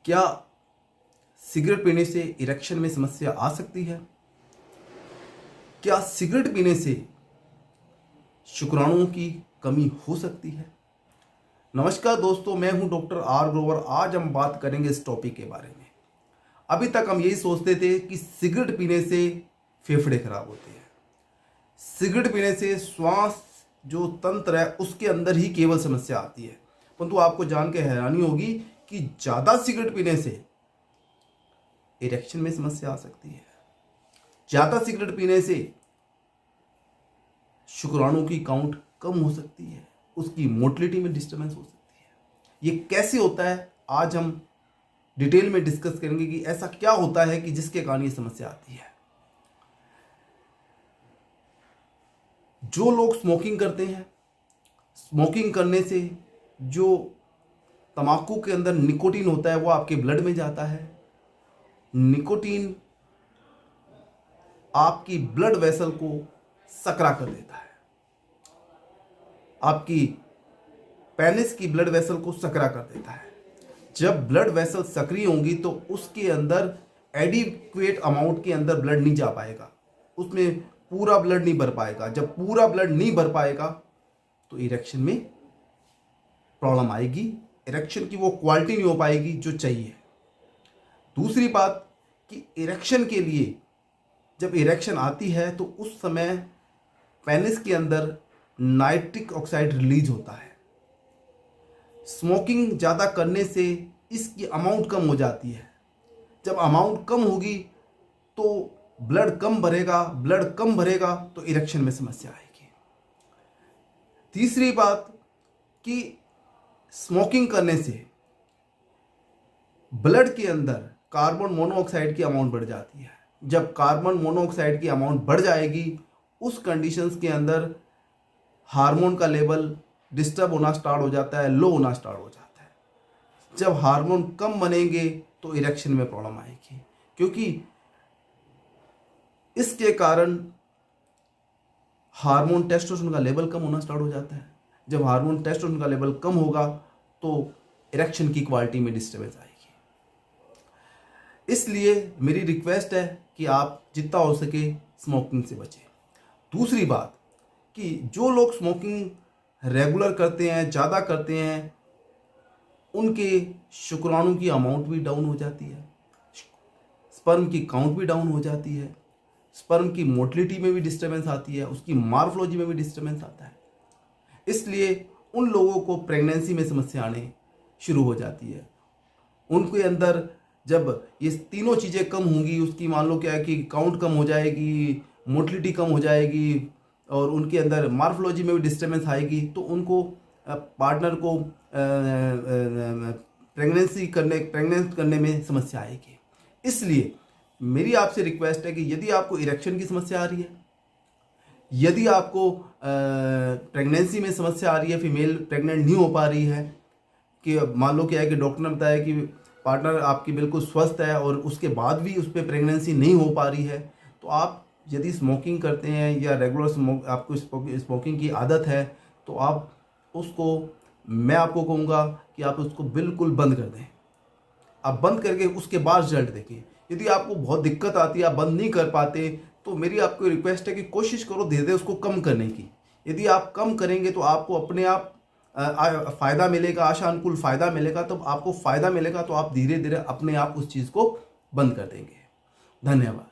क्या सिगरेट पीने से इरेक्शन में समस्या आ सकती है? क्या सिगरेट पीने से शुक्राणुओं की कमी हो सकती है? नमस्कार दोस्तों, मैं हूं डॉक्टर आर ग्रोवर। आज हम बात करेंगे इस टॉपिक के बारे में। अभी तक हम यही सोचते थे कि सिगरेट पीने से फेफड़े खराब होते हैं, सिगरेट पीने से श्वास जो तंत्र है उसके अंदर ही केवल समस्या आती है। परंतु आपको जान के हैरानी होगी कि ज़्यादा सिगरेट पीने से इरेक्शन में समस्या आ सकती है। ज़्यादा सिगरेट पीने से शुक्राणु की काउंट कम हो सकती है, उसकी मोटिलिटी में डिस्टर्बेंस हो सकती है। ये कैसे होता है आज हम डिटेल में डिस्कस करेंगे कि ऐसा क्या होता है कि जिसके कारण ये समस्या आती है। जो लोग स्मोकिंग करते हैं, स्मोकिंग करने से जो तंबाकू के अंदर निकोटीन होता है वो आपके ब्लड में जाता है। निकोटीन आपकी ब्लड वेसल को सकरा कर देता है, आपकी पेनिस की ब्लड वेसल को सकरा कर देता है। जब ब्लड वेसल सक्रिय होंगी तो उसके अंदर एडिक्वेट अमाउंट के अंदर ब्लड नहीं जा पाएगा, उसमें पूरा ब्लड नहीं भर पाएगा। जब पूरा ब्लड नहीं भर पाएगा तो इरेक्शन में प्रॉब्लम आएगी, इरेक्शन की वो क्वालिटी नहीं हो पाएगी जो चाहिए। दूसरी बात कि इरेक्शन के लिए जब इरेक्शन आती है तो उस समय पेनिस के अंदर नाइट्रिक ऑक्साइड रिलीज होता है। स्मोकिंग ज़्यादा करने से इसकी अमाउंट कम हो जाती है। जब अमाउंट कम होगी तो ब्लड कम भरेगा, ब्लड कम भरेगा तो इरेक्शन में समस्या आएगी। तीसरी बात कि स्मोकिंग करने से ब्लड के अंदर कार्बन मोनोऑक्साइड की अमाउंट बढ़ जाती है। जब कार्बन मोनोऑक्साइड की अमाउंट बढ़ जाएगी उस कंडीशंस के अंदर हार्मोन का लेवल डिस्टर्ब होना स्टार्ट हो जाता है, लो होना स्टार्ट हो जाता है। जब हार्मोन कम बनेंगे तो इरेक्शन में प्रॉब्लम आएगी, क्योंकि इसके कारण हार्मोन टेस्टोस्टेरोन का लेवल कम होना स्टार्ट हो जाता है। जब हार्मोन टेस्टोस्टेरोन का लेवल कम होगा तो इरेक्शन की क्वालिटी में डिस्टर्बेंस आएगी। इसलिए मेरी रिक्वेस्ट है कि आप जितना हो सके स्मोकिंग से बचें। दूसरी बात कि जो लोग स्मोकिंग रेगुलर करते हैं, ज़्यादा करते हैं, उनके शुक्राणु की अमाउंट भी डाउन हो जाती है, स्पर्म की काउंट भी डाउन हो जाती है, स्पर्म की मोटिलिटी में भी डिस्टर्बेंस आती है, उसकी मार्फोलॉजी में भी डिस्टर्बेंस आता है। इसलिए उन लोगों को प्रेगनेंसी में समस्या आने शुरू हो जाती है। उनके अंदर जब ये तीनों चीज़ें कम होंगी, उसकी मान लो क्या है कि काउंट कम हो जाएगी, मोटिलिटी कम हो जाएगी और उनके अंदर मार्फोलॉजी में भी डिस्टर्बेंस आएगी, तो उनको पार्टनर को प्रेग्नेंट करने में समस्या आएगी। इसलिए मेरी आपसे रिक्वेस्ट है कि यदि आपको इरेक्शन की समस्या आ रही है, यदि आपको प्रेगनेंसी में समस्या आ रही है, फीमेल प्रेग्नेंट नहीं हो पा रही है, कि मान लो क्या है कि डॉक्टर ने बताया कि पार्टनर आपकी बिल्कुल स्वस्थ है और उसके बाद भी उस पर प्रेगनेंसी नहीं हो पा रही है, तो आप यदि स्मोकिंग करते हैं या रेगुलर आपको स्मोकिंग की आदत है तो आप उसको, मैं आपको कहूँगा कि आप उसको बिल्कुल बंद कर दें। आप बंद करके उसके बाद रिजल्ट देखें। यदि आपको बहुत दिक्कत आती है, आप बंद नहीं कर पाते, तो मेरी आपको रिक्वेस्ट है कि कोशिश करो धीरे धीरे उसको कम करने की। यदि आप कम करेंगे तो आपको अपने आप फ़ायदा मिलेगा, आशानुकूल फ़ायदा मिलेगा। तब आपको फ़ायदा मिलेगा तो आप धीरे धीरे अपने आप उस चीज़ को बंद कर देंगे। धन्यवाद।